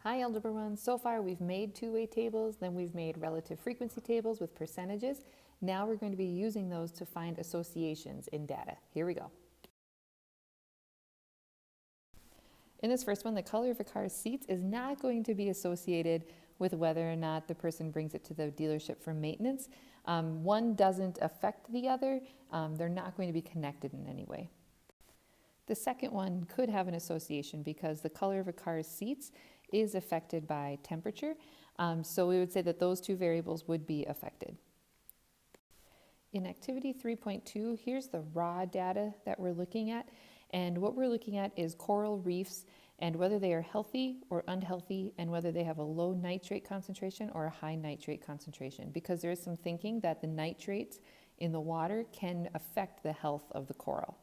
Hi Algebra 1, so far we've made two-way tables, then we've made relative frequency tables with percentages. Now we're going to be using those to find associations in data. Here we go. In this first one, the color of a car's seats is not going to be associated with whether or not the person brings it to the dealership for maintenance. One doesn't affect the other. They're not going to be connected in any way. The second one could have an association because the color of a car's seats is affected by temperature. So we would say that those two variables would be affected. In activity 3.2, here's the raw data that we're looking at. And what we're looking at is coral reefs and whether they are healthy or unhealthy and whether they have a low nitrate concentration or a high nitrate concentration, because there is some thinking that the nitrates in the water can affect the health of the coral.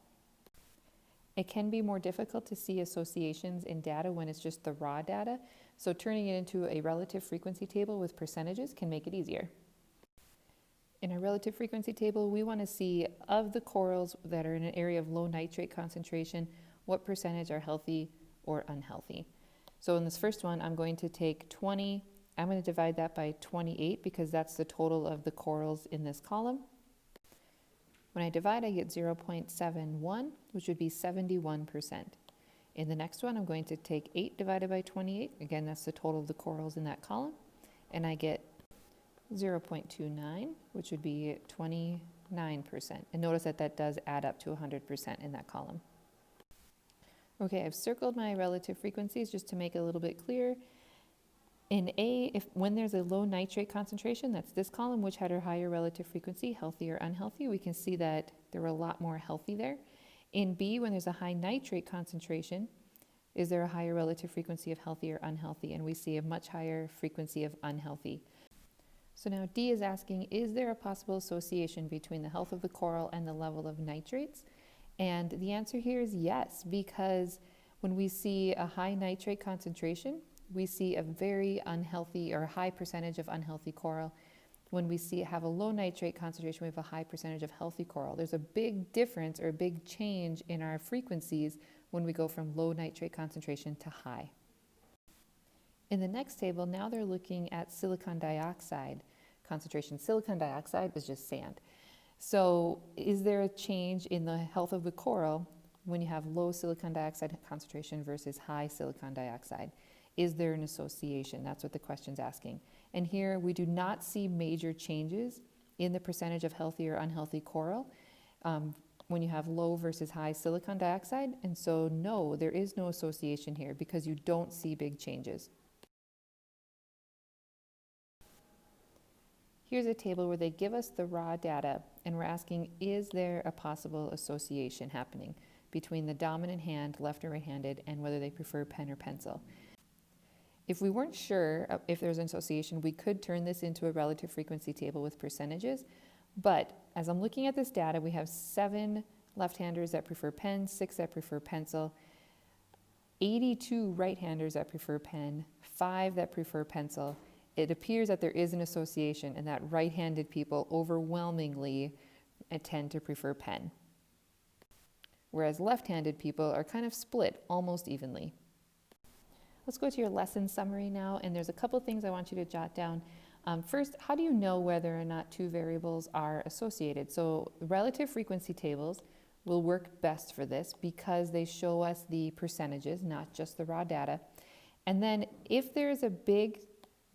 It can be more difficult to see associations in data when it's just the raw data, so turning it into a relative frequency table with percentages can make it easier. In a relative frequency table, we want to see of the corals that are in an area of low nitrate concentration, what percentage are healthy or unhealthy. So in this first one, I'm going to take 20, I'm going to divide that by 28 because that's the total of the corals in this column. When I divide, I get 0.71, which would be 71%. In the next one, I'm going to take 8 divided by 28. Again, that's the total of the corals in that column. And I get 0.29, which would be 29%. And notice that that does add up to 100% in that column. Okay, I've circled my relative frequencies just to make it a little bit clearer. In A, when there's a low nitrate concentration, that's this column, which had a higher relative frequency, healthy or unhealthy, we can see that there were a lot more healthy there. In B, when there's a high nitrate concentration, is there a higher relative frequency of healthy or unhealthy? And we see a much higher frequency of unhealthy. So now D is asking, is there a possible association between the health of the coral and the level of nitrates? And the answer here is yes, because when we see a high nitrate concentration, we see a very unhealthy or high percentage of unhealthy coral. When we have a low nitrate concentration, we have a high percentage of healthy coral. There's a big difference or a big change in our frequencies when we go from low nitrate concentration to high. In the next table, now they're looking at silicon dioxide concentration. Silicon dioxide is just sand. So is there a change in the health of the coral when you have low silicon dioxide concentration versus high silicon dioxide? Is there an association? That's what the question's asking. And here we do not see major changes in the percentage of healthy or unhealthy coral when you have low versus high silicon dioxide. And so no, there is no association here because you don't see big changes. Here's a table where they give us the raw data and we're asking, is there a possible association happening between the dominant hand, left or right-handed, and whether they prefer pen or pencil? If we weren't sure if there's an association, we could turn this into a relative frequency table with percentages. But as I'm looking at this data, we have 7 left-handers that prefer pen, 6 that prefer pencil, 82 right-handers that prefer pen, 5 that prefer pencil. It appears that there is an association and that right-handed people overwhelmingly tend to prefer pen, whereas left-handed people are kind of split almost evenly. Let's go to your lesson summary now, and there's a couple things I want you to jot down. First, how do you know whether or not two variables are associated? So relative frequency tables will work best for this because they show us the percentages, not just the raw data. And then if there's a big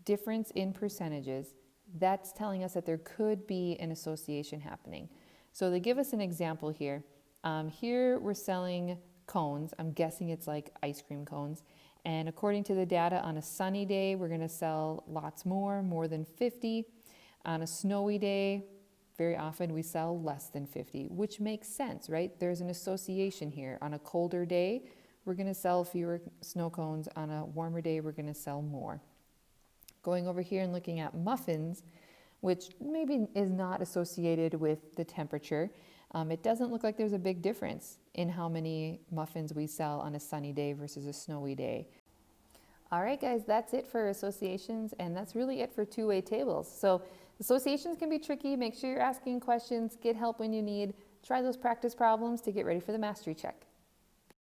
difference in percentages, that's telling us that there could be an association happening. So they give us an example here. Here we're selling cones. I'm guessing it's like ice cream cones. And according to the data, on a sunny day, we're going to sell lots more than 50. On a snowy day, very often we sell less than 50, which makes sense, right? There's an association here. On a colder day, we're going to sell fewer snow cones. On a warmer day, we're going to sell more. Going over here and looking at muffins, which maybe is not associated with the temperature, it doesn't look like there's a big difference in how many muffins we sell on a sunny day versus a snowy day. All right, guys, that's it for associations, and that's really it for two-way tables. So associations can be tricky. Make sure you're asking questions. Get help when you need. Try those practice problems to get ready for the mastery check.